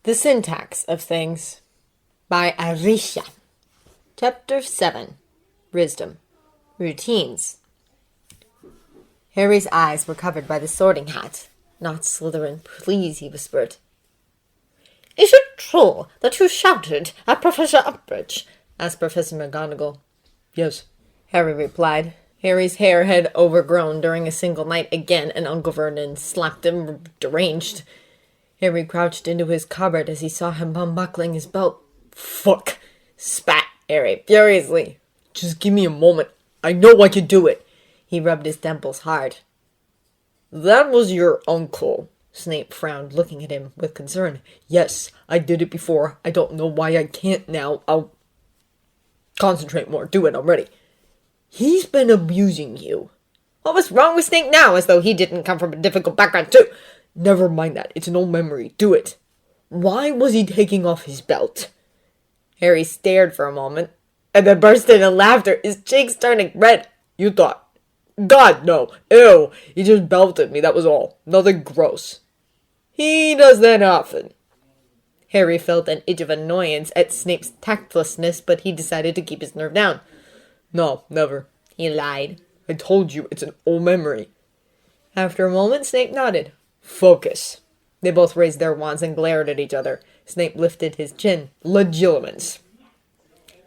The Syntax of Things by Arisha. Chapter 7. Wisdom. Routines. Harry's eyes were covered by the sorting hat. "Not Slytherin, please," he whispered. "Is it true that you shouted at Professor Umbridge?" asked Professor McGonagall. "Yes," Harry replied. Harry's hair had overgrown during a single night again, and Uncle Vernon slapped him deranged. Harry crouched into his cupboard as he saw him unbuckling his belt. "Fuck!" spat Harry furiously. "Just give me a moment. I know I can do it." He rubbed his temples hard. "That was your uncle." Snape frowned, looking at him with concern. "Yes, I did it before. I don't know why I can't now. I'll concentrate more. Do it, I'm ready. He's been abusing you." What was wrong with Snape now, as though he didn't come from a difficult background too? "Never mind that. It's an old memory. Do it. Why was he taking off his belt?" Harry stared for a moment, and then burst into laughter, his cheeks turning red. "You thought... God, no. Ew. He just belted me, that was all. Nothing gross." "He does that often." Harry felt an itch of annoyance at Snape's tactlessness, but he decided to keep his nerve down. "No, never." He lied. "I told you, it's an old memory." After a moment, Snape nodded. "Focus." They both raised their wands and glared at each other. Snape lifted his chin. Legilimency.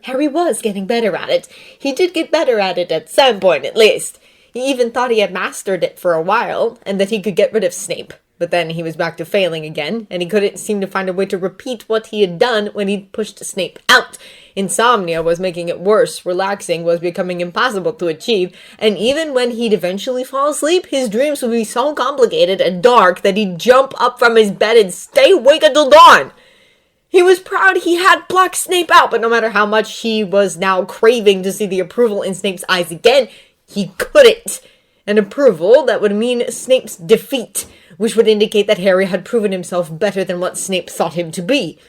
Harry was getting better at it. He did get better at it at some point, at least. He even thought he had mastered it for a while, and that he could get rid of Snape. But then he was back to failing again, and he couldn't seem to find a way to repeat what he had done when he pushed Snape out. Insomnia was making it worse, relaxing was becoming impossible to achieve, and even when he'd eventually fall asleep, his dreams would be so complicated and dark that he'd jump up from his bed and stay awake until dawn. He was proud he had blocked Snape out, but no matter how much he was now craving to see the approval in Snape's eyes again, he couldn't. An approval that would mean Snape's defeat, which would indicate that Harry had proven himself better than what Snape thought him to be.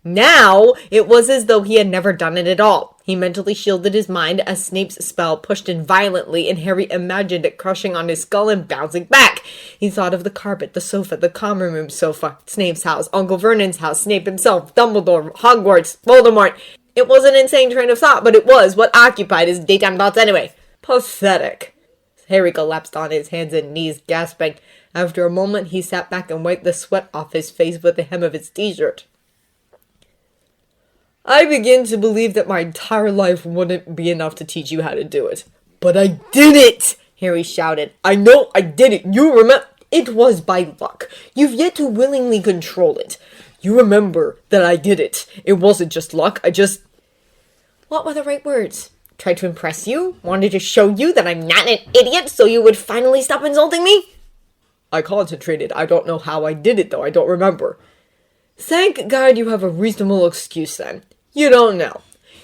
Now, it was as though he had never done it at all. He mentally shielded his mind as Snape's spell pushed in violently, and Harry imagined it crushing on his skull and bouncing back. He thought of the carpet, the sofa, the common room sofa, Snape's house, Uncle Vernon's house, Snape himself, Dumbledore, Hogwarts, Voldemort. It was an insane train of thought, but it was what occupied his daytime thoughts anyway. Pathetic. Harry collapsed on his hands and knees, gasping. After a moment, he sat back and wiped the sweat off his face with the hem of his t-shirt. "I begin to believe that my entire life wouldn't be enough to teach you how to do it." "But I did it!" Harry shouted. "I know I did it. You remember? It was by luck. You've yet to willingly control it. You remember that I did it. It wasn't just luck. What were the right words? Tried to impress you? Wanted to show you that I'm not an idiot so you would finally stop insulting me?" "I concentrated. I don't know how I did it, though. I don't remember." "Thank God you have a reasonable excuse, then. You don't know.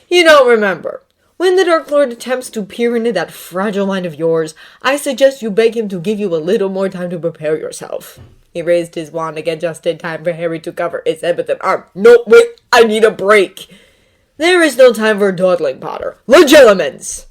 You don't remember. When the Dark Lord attempts to peer into that fragile mind of yours, I suggest you beg him to give you a little more time to prepare yourself." He raised his wand again just in time for Harry to cover his head with an arm. "No, wait, I need a break." "There is no time for dawdling, Potter. Legilimency!"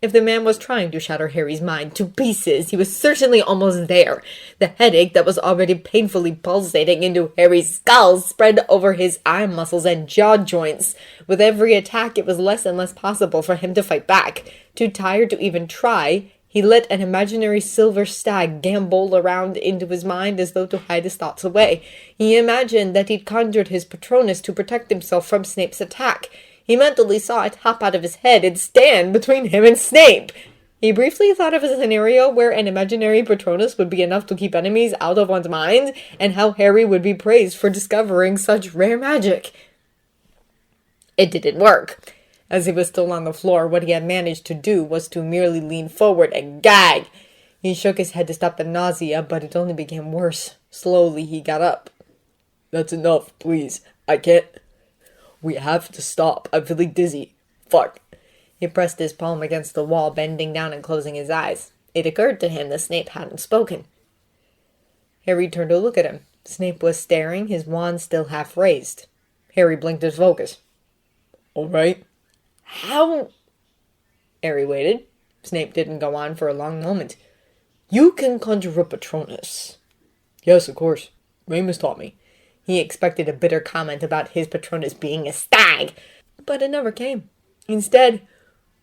If the man was trying to shatter Harry's mind to pieces, he was certainly almost there. The headache that was already painfully pulsating into Harry's skull spread over his eye muscles and jaw joints. With every attack, it was less and less possible for him to fight back. Too tired to even try, he let an imaginary silver stag gambol around into his mind as though to hide his thoughts away. He imagined that he'd conjured his Patronus to protect himself from Snape's attack. He mentally saw it hop out of his head and stand between him and Snape. He briefly thought of a scenario where an imaginary Patronus would be enough to keep enemies out of one's mind, and how Harry would be praised for discovering such rare magic. It didn't work. As he was still on the floor, what he had managed to do was to merely lean forward and gag. He shook his head to stop the nausea, but it only became worse. Slowly, he got up. "That's enough, please. I can't... We have to stop. I'm feeling dizzy. Fuck." He pressed his palm against the wall, bending down and closing his eyes. It occurred to him that Snape hadn't spoken. Harry turned to look at him. Snape was staring, his wand still half raised. Harry blinked his focus. "All right." "How?" Harry waited. Snape didn't go on for a long moment. "You can conjure up Patronus." "Yes, of course. Remus taught me." He expected a bitter comment about his Patronus being a stag, but it never came. Instead,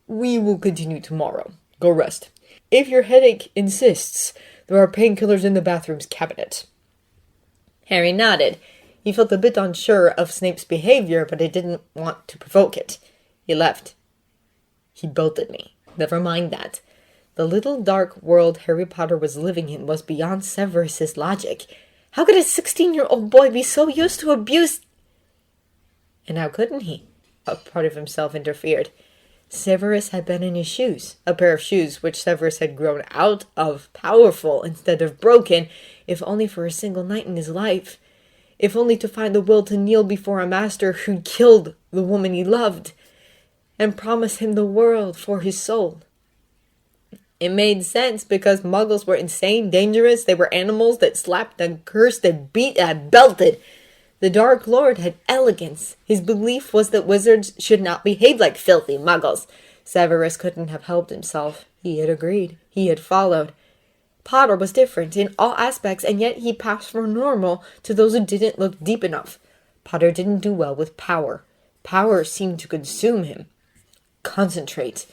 "We will continue tomorrow. Go rest. If your headache insists, there are painkillers in the bathroom's cabinet." Harry nodded. He felt a bit unsure of Snape's behavior, but he didn't want to provoke it. He left. He belted me. Never mind that. The little dark world Harry Potter was living in was beyond Severus's logic. How could a 16-year-old boy be so used to abuse? And how couldn't he? A part of himself interfered. Severus had been in his shoes, a pair of shoes which Severus had grown out of, powerful instead of broken, if only for a single night in his life, if only to find the will to kneel before a master who'd killed the woman he loved, and promise him the world for his soul. It made sense because muggles were insane, dangerous, they were animals that slapped and cursed and beat and belted. The Dark Lord had elegance. His belief was that wizards should not behave like filthy muggles. Severus couldn't have helped himself. He had agreed. He had followed. Potter was different in all aspects, and yet he passed for normal to those who didn't look deep enough. Potter didn't do well with power. Power seemed to consume him. Concentrate.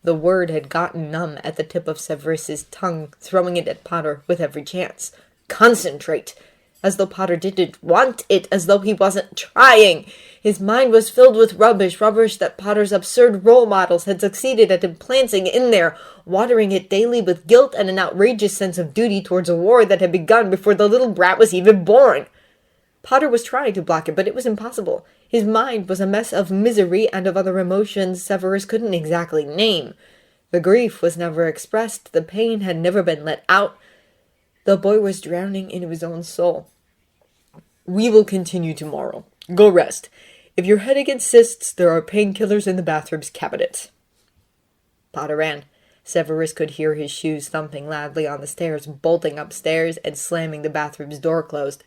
The word had gotten numb at the tip of Severus's tongue, throwing it at Potter with every chance. Concentrate. As though Potter didn't want it, as though he wasn't trying. His mind was filled with rubbish that Potter's absurd role models had succeeded at implanting in there, watering it daily with guilt and an outrageous sense of duty towards a war that had begun before the little brat was even born. Potter was trying to block it, but it was impossible. His mind was a mess of misery and of other emotions Severus couldn't exactly name. The grief was never expressed, the pain had never been let out. The boy was drowning in his own soul. "We will continue tomorrow. Go rest. If your headache insists, there are painkillers in the bathroom's cabinet." Potter ran. Severus could hear his shoes thumping loudly on the stairs, bolting upstairs and slamming the bathroom's door closed.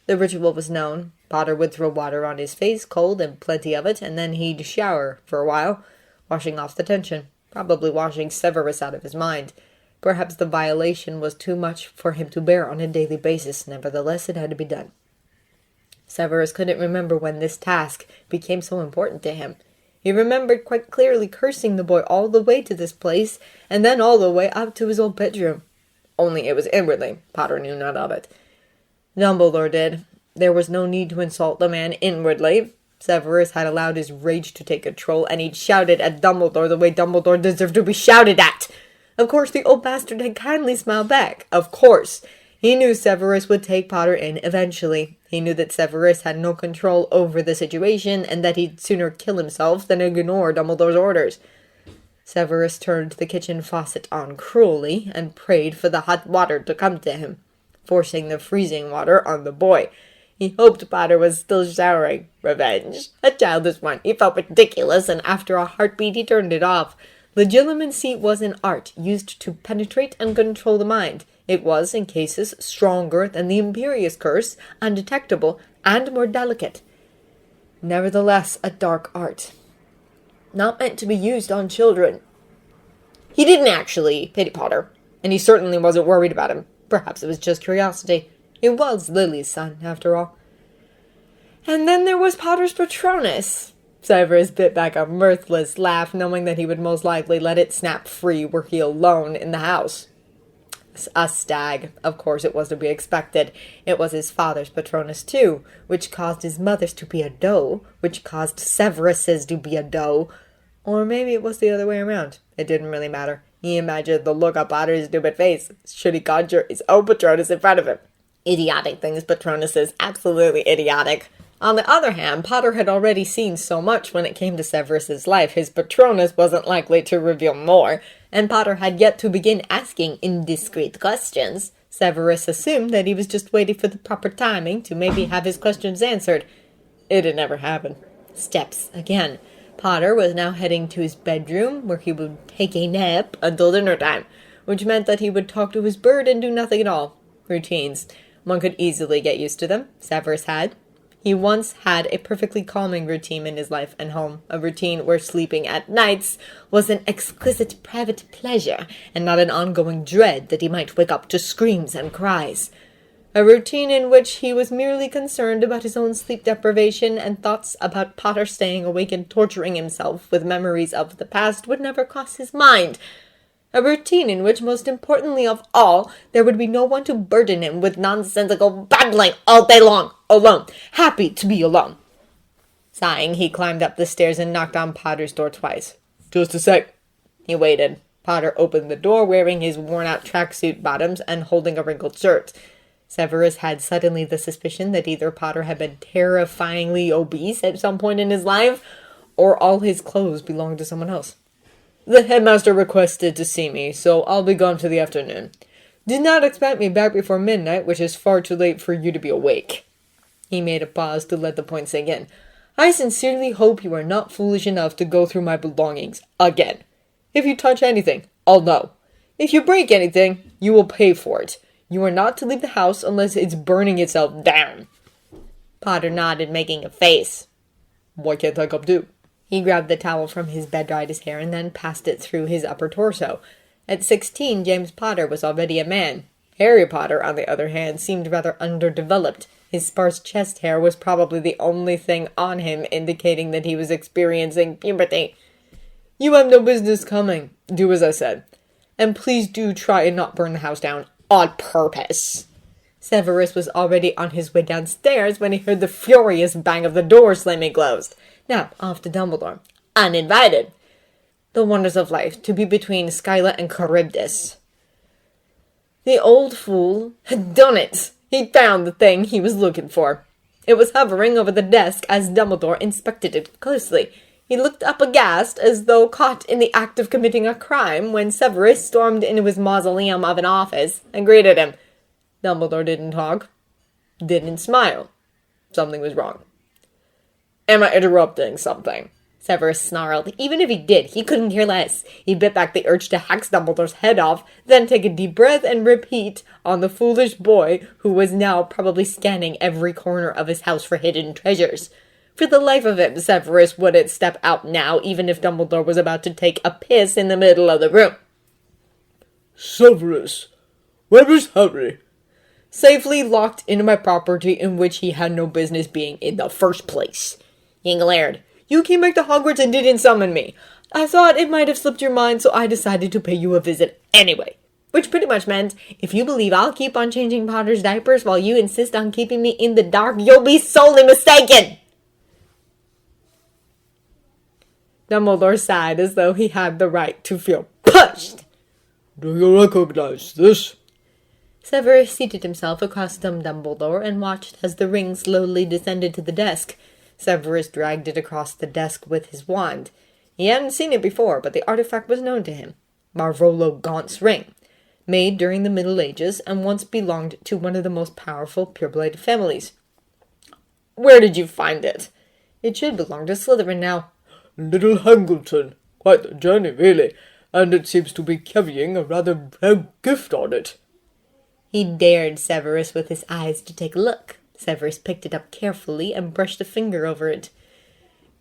The ritual was known. Potter would throw water on his face, cold and plenty of it, and then he'd shower for a while, washing off the tension, probably washing Severus out of his mind. Perhaps the violation was too much for him to bear on a daily basis. Nevertheless, it had to be done. Severus couldn't remember when this task became so important to him. He remembered quite clearly cursing the boy all the way to this place, and then all the way up to his old bedroom. Only it was inwardly. Potter knew none of it. Dumbledore did. There was no need to insult the man inwardly. Severus had allowed his rage to take control, and he'd shouted at Dumbledore the way Dumbledore deserved to be shouted at. Of course, the old bastard had kindly smiled back. Of course. He knew Severus would take Potter in eventually. He knew that Severus had no control over the situation, and that he'd sooner kill himself than ignore Dumbledore's orders. Severus turned the kitchen faucet on cruelly, and prayed for the hot water to come to him, forcing the freezing water on the boy. He hoped Potter was still showering. Revenge. A childish one. He felt ridiculous, and after a heartbeat he turned it off. Legilimency was an art used to penetrate and control the mind. It was, in cases, stronger than the imperious curse, undetectable, and more delicate. Nevertheless, a dark art. Not meant to be used on children. He didn't actually pity Potter, and he certainly wasn't worried about him. Perhaps it was just curiosity. It was Lily's son, after all. And then there was Potter's Patronus. Severus bit back a mirthless laugh, knowing that he would most likely let it snap free were he alone in the house. A stag. Of course it was to be expected. It was his father's Patronus too, which caused his mother's to be a doe, which caused Severus's to be a doe. Or maybe it was the other way around. It didn't really matter. He imagined the look on Potter's stupid face should he conjure his own Patronus in front of him. Idiotic things, Patronuses. Absolutely idiotic. On the other hand, Potter had already seen so much when it came to Severus's life, his Patronus wasn't likely to reveal more, and Potter had yet to begin asking indiscreet questions. Severus assumed that he was just waiting for the proper timing to maybe have his questions answered. It had never happened. Steps again. Potter was now heading to his bedroom, where he would take a nap until dinner time, which meant that he would talk to his bird and do nothing at all. Routines. One could easily get used to them. Severus had. He once had a perfectly calming routine in his life and home, a routine where sleeping at nights was an exquisite private pleasure and not an ongoing dread that he might wake up to screams and cries. A routine in which he was merely concerned about his own sleep deprivation and thoughts about Potter staying awake and torturing himself with memories of the past would never cross his mind. A routine in which, most importantly of all, there would be no one to burden him with nonsensical babbling all day long, alone, happy to be alone. Sighing, he climbed up the stairs and knocked on Potter's door twice. Just a sec. He waited. Potter opened the door, wearing his worn-out tracksuit bottoms and holding a wrinkled shirt. Severus had suddenly the suspicion that either Potter had been terrifyingly obese at some point in his life, or all his clothes belonged to someone else. The headmaster requested to see me, so I'll be gone for the afternoon. Did not expect me back before midnight, which is far too late for you to be awake. He made a pause to let the point sink in. I sincerely hope you are not foolish enough to go through my belongings again. If you touch anything, I'll know. If you break anything, you will pay for it. You are not to leave the house unless it's burning itself down. Potter nodded, making a face. What can't I come do? He grabbed the towel from his bed, dried his hair, and then passed it through his upper torso. At 16, James Potter was already a man. Harry Potter, on the other hand, seemed rather underdeveloped. His sparse chest hair was probably the only thing on him indicating that he was experiencing puberty. You have no business coming. Do as I said. And please do try and not burn the house down on purpose. Severus was already on his way downstairs when he heard the furious bang of the door slamming closed. Now, off to Dumbledore. Uninvited. The wonders of life, to be between Scylla and Charybdis. The old fool had done it. He'd found the thing he was looking for. It was hovering over the desk as Dumbledore inspected it closely. He looked up aghast, as though caught in the act of committing a crime, when Severus stormed into his mausoleum of an office and greeted him. Dumbledore didn't talk, didn't smile. Something was wrong. Am I interrupting something? Severus snarled. Even if he did, he couldn't care less. He bit back the urge to hack Dumbledore's head off, then take a deep breath and repeat on the foolish boy, who was now probably scanning every corner of his house for hidden treasures. For the life of him, Severus wouldn't step out now, even if Dumbledore was about to take a piss in the middle of the room. Severus, where is Harry? Safely locked into my property in which he had no business being in the first place. He glared. You came back to Hogwarts and didn't summon me. I thought it might have slipped your mind, so I decided to pay you a visit anyway. Which pretty much meant, if you believe I'll keep on changing Potter's diapers while you insist on keeping me in the dark, you'll be sorely mistaken! Dumbledore sighed as though he had the right to feel pushed. Do you recognize this? Severus seated himself across from Dumbledore and watched as the ring slowly descended to the desk. Severus dragged it across the desk with his wand. He hadn't seen it before, but the artifact was known to him. Marvolo Gaunt's ring, made during the Middle Ages and once belonged to one of the most powerful pureblood families. Where did you find it? It should belong to Slytherin now. Little Hangleton. Quite the journey, really. And it seems to be carrying a rather rare gift on it. He dared Severus with his eyes to take a look. Severus picked it up carefully and brushed a finger over it.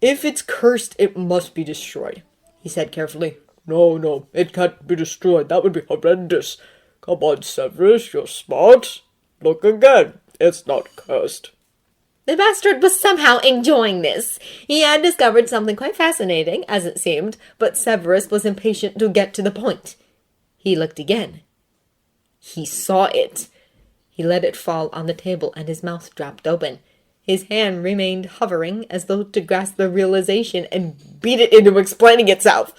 If it's cursed, it must be destroyed, he said carefully. No, it can't be destroyed. That would be horrendous. Come on, Severus, you're smart. Look again. It's not cursed. The bastard was somehow enjoying this. He had discovered something quite fascinating, as it seemed, but Severus was impatient to get to the point. He looked again. He saw it. He let it fall on the table, and his mouth dropped open. His hand remained hovering, as though to grasp the realization and beat it into explaining itself.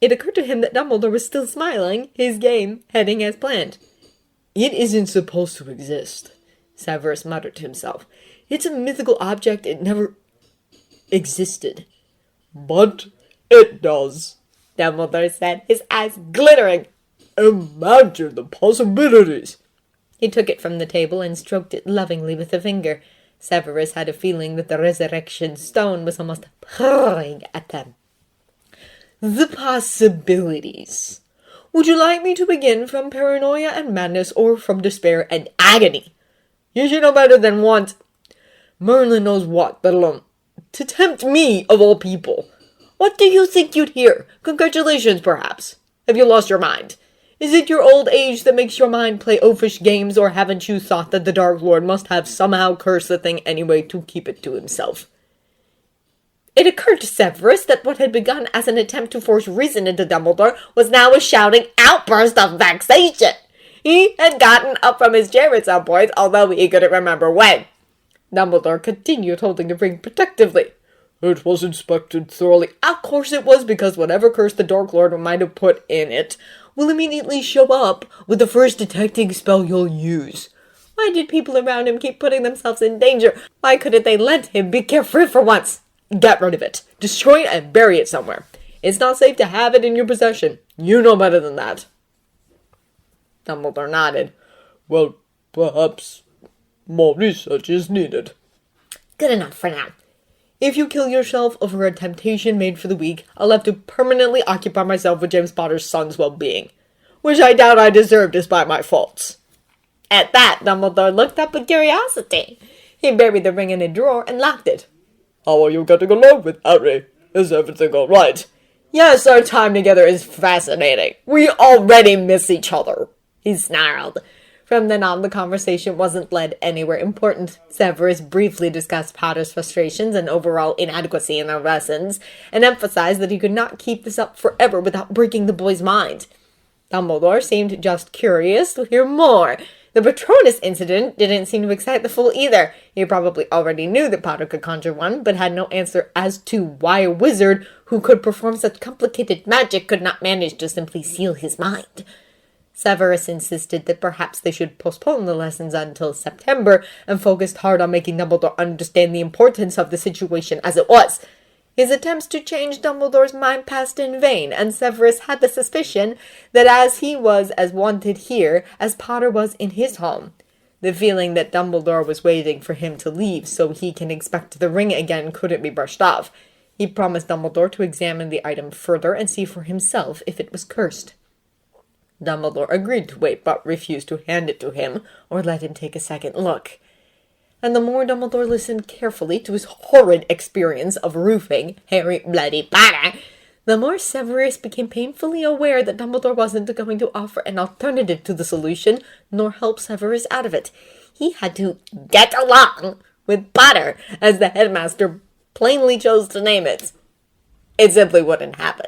It occurred to him that Dumbledore was still smiling, his game heading as planned. It isn't supposed to exist, Severus muttered to himself. It's a mythical object. It never existed. But it does, Dumbledore said, his eyes glittering. Imagine the possibilities. He took it from the table and stroked it lovingly with a finger. Severus had a feeling that the resurrection stone was almost purring at them. The possibilities. Would you like me to begin from paranoia and madness, or from despair and agony? You should know better than want. Merlin knows what, let alone to tempt me, of all people. What do you think you'd hear? Congratulations, perhaps. Have you lost your mind? Is it your old age that makes your mind play oafish games, or haven't you thought that the Dark Lord must have somehow cursed the thing anyway to keep it to himself? It occurred to Severus that what had begun as an attempt to force reason into Dumbledore was now a shouting outburst of vexation. He had gotten up from his chair at some point, although he couldn't remember when. Dumbledore continued holding the ring protectively. It was inspected thoroughly. Of course it was, because whatever curse the Dark Lord might have put in it will immediately show up with the first detecting spell you'll use. Why did people around him keep putting themselves in danger? Why couldn't they let him be carefree for once? Get rid of it. Destroy it and bury it somewhere. It's not safe to have it in your possession. You know better than that. Dumbledore nodded. Well, perhaps more research is needed. Good enough for now. If you kill yourself over a temptation made for the weak, I'll have to permanently occupy myself with James Potter's son's well-being, which I doubt I deserve despite my faults. At that, Dumbledore looked up with curiosity. He buried the ring in a drawer and locked it. How are you getting along with Harry? Is everything all right? Yes, our time together is fascinating. We already miss each other, he snarled. From then on, the conversation wasn't led anywhere important. Severus briefly discussed Potter's frustrations and overall inadequacy in their lessons, and emphasized that he could not keep this up forever without breaking the boy's mind. Dumbledore seemed just curious to hear more. The Patronus incident didn't seem to excite the fool either. He probably already knew that Potter could conjure one, but had no answer as to why a wizard who could perform such complicated magic could not manage to simply seal his mind. Severus insisted that perhaps they should postpone the lessons until September, and focused hard on making Dumbledore understand the importance of the situation as it was. His attempts to change Dumbledore's mind passed in vain, and Severus had the suspicion that as he was as wanted here as Potter was in his home. The feeling that Dumbledore was waiting for him to leave so he can expect the ring again couldn't be brushed off. He promised Dumbledore to examine the item further and see for himself if it was cursed. Dumbledore agreed to wait, but refused to hand it to him or let him take a second look. And the more Dumbledore listened carefully to his horrid experience of roofing Harry Bloody Potter, the more Severus became painfully aware that Dumbledore wasn't going to offer an alternative to the solution, nor help Severus out of it. He had to get along with Potter, as the headmaster plainly chose to name it. It simply wouldn't happen.